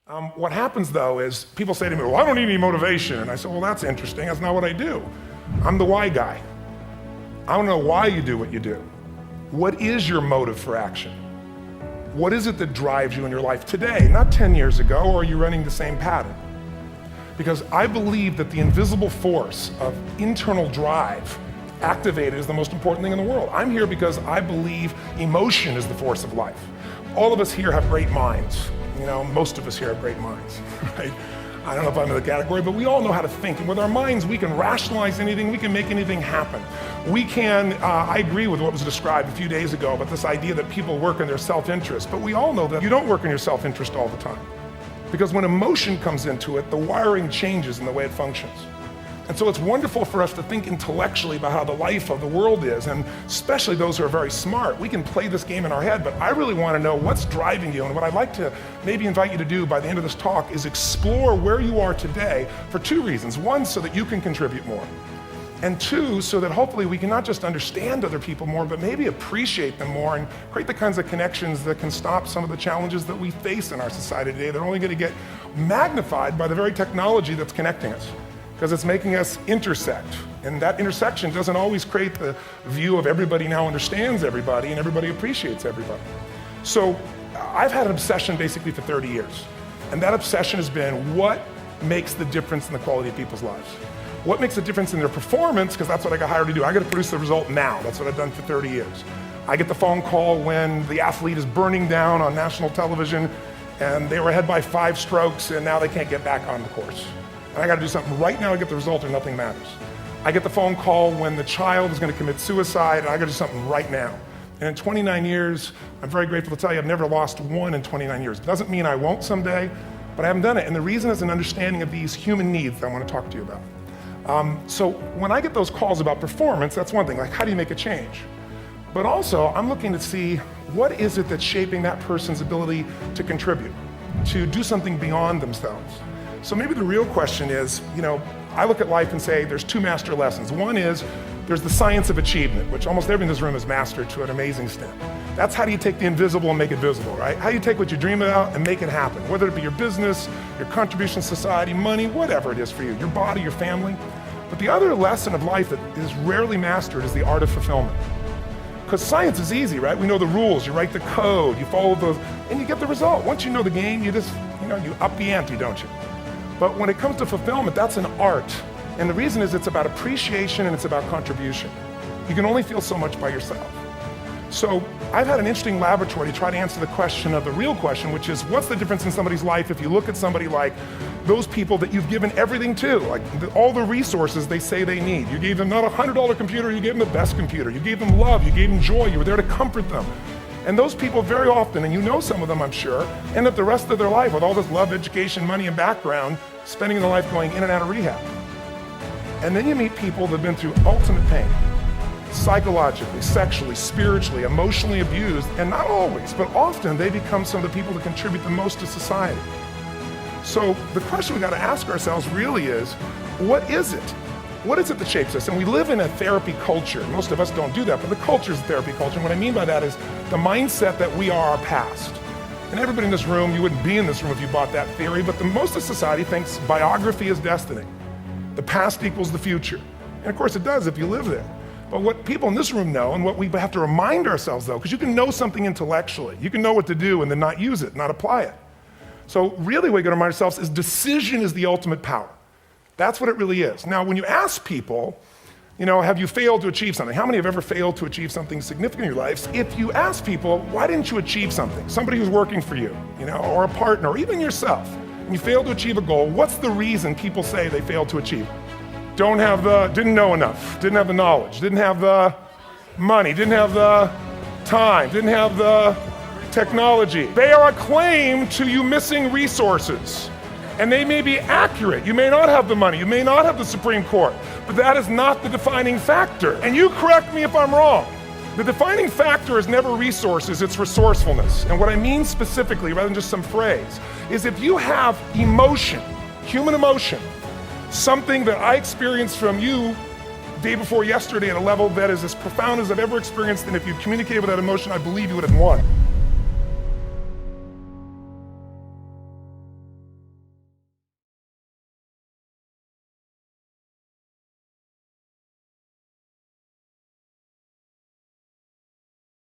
What happens though is people say to me, well, I don't need any motivation. And I say, well, that's interesting. That's not what I do. I'm the why guy. I don't know why you do what you do. What is your motive for action? What is it that drives you in your life today, not 10 years ago, or are you running the same pattern? Because I believe that the invisible force of internal drive activated is the most important thing in the world. I'm here because I believe emotion is the force of life. All of us here have great minds. You know, most of us here have great minds, right? I don't know if I'm in the category, but we all know how to think. And with our minds, we can rationalize anything, we can make anything happen. We can, I agree with what was described a few days ago about this idea that people work in their self-interest, but we all know that you don't work in your self-interest all the time. Because when emotion comes into it, the wiring changes in the way it functions. And so it's wonderful for us to think intellectually about how the life of the world is, and especially those who are very smart. We can play this game in our head, but I really want to know what's driving you. And what I'd like to maybe invite you to do by the end of this talk is explore where you are today for two reasons. One, so that you can contribute more. And two, so that hopefully we can not just understand other people more, but maybe appreciate them more and create the kinds of connections that can stop some of the challenges that we face in our society today. They're only going to get magnified by the very technology that's connecting us, because it's making us intersect. And that intersection doesn't always create the view of everybody now understands everybody and everybody appreciates everybody. So I've had an obsession basically for 30 years. And that obsession has been what makes the difference in the quality of people's lives? What makes a difference in their performance? Because that's what I got hired to do. I got to produce the result now. That's what I've done for 30 years. I get the phone call when the athlete is burning down on national television and they were ahead by 5 strokes and now they can't get back on the course. And I got to do something right now to get the result or nothing matters. I get the phone call when the child is going to commit suicide and I got to do something right now. And in 29 years, I'm very grateful to tell you I've never lost one in 29 years. It doesn't mean I won't someday, but I haven't done it. And the reason is an understanding of these human needs that I want to talk to you about. So when I get those calls about performance, that's one thing, like how do you make a change? But also I'm looking to see what is it that's shaping that person's ability to contribute, to do something beyond themselves. So maybe the real question is, you know, I look at life and say there's 2 master lessons. One is there's the science of achievement, which almost everyone in this room has mastered to an amazing extent. That's how do you take the invisible and make it visible, right? How do you take what you dream about and make it happen, whether it be your business, your contribution to society, money, whatever it is for you, your body, your family. But the other lesson of life that is rarely mastered is the art of fulfillment. Because science is easy, right? We know the rules, you write the code, you follow those, and you get the result. Once you know the game, you just, you up the ante, don't you? But when it comes to fulfillment, that's an art. And the reason is it's about appreciation and it's about contribution. You can only feel so much by yourself. So I've had an interesting laboratory to try to answer the question of the real question, which is what's the difference in somebody's life if you look at somebody like those people that you've given everything to, like all the resources they say they need. You gave them not a $100 computer, you gave them the best computer. You gave them love, you gave them joy, you were there to comfort them. And those people very often, and you know some of them I'm sure, end up the rest of their life with all this love, education, money, and background, spending their life going in and out of rehab. And then you meet people that have been through ultimate pain, psychologically, sexually, spiritually, emotionally abused, and not always, but often they become some of the people that contribute the most to society. So the question we got to ask ourselves really is, what is it? What is it that shapes us? And we live in a therapy culture. Most of us don't do that, but the culture is a therapy culture. And what I mean by that is the mindset that we are our past. And everybody in this room, you wouldn't be in this room if you bought that theory, but most of society thinks biography is destiny. The past equals the future. And of course it does if you live there. But what people in this room know, and what we have to remind ourselves though, because you can know something intellectually, you can know what to do and then not use it, not apply it. So really what we got to remind ourselves is decision is the ultimate power. That's what it really is. Now when you ask people, have you failed to achieve something? How many have ever failed to achieve something significant in your lives? If you ask people, why didn't you achieve something? Somebody who's working for you, or a partner, or even yourself, and you failed to achieve a goal, what's the reason people say they failed to achieve? Didn't know enough, didn't have the knowledge, didn't have the money, didn't have the time, didn't have the technology. They are a claim to you missing resources. And they may be accurate. You may not have the money, you may not have the Supreme Court, but that is not the defining factor. And you correct me if I'm wrong. The defining factor is never resources, it's resourcefulness. And what I mean specifically, rather than just some phrase, is if you have emotion, human emotion, something that I experienced from you day before yesterday at a level that is as profound as I've ever experienced, and if you communicated with that emotion, I believe you would have won.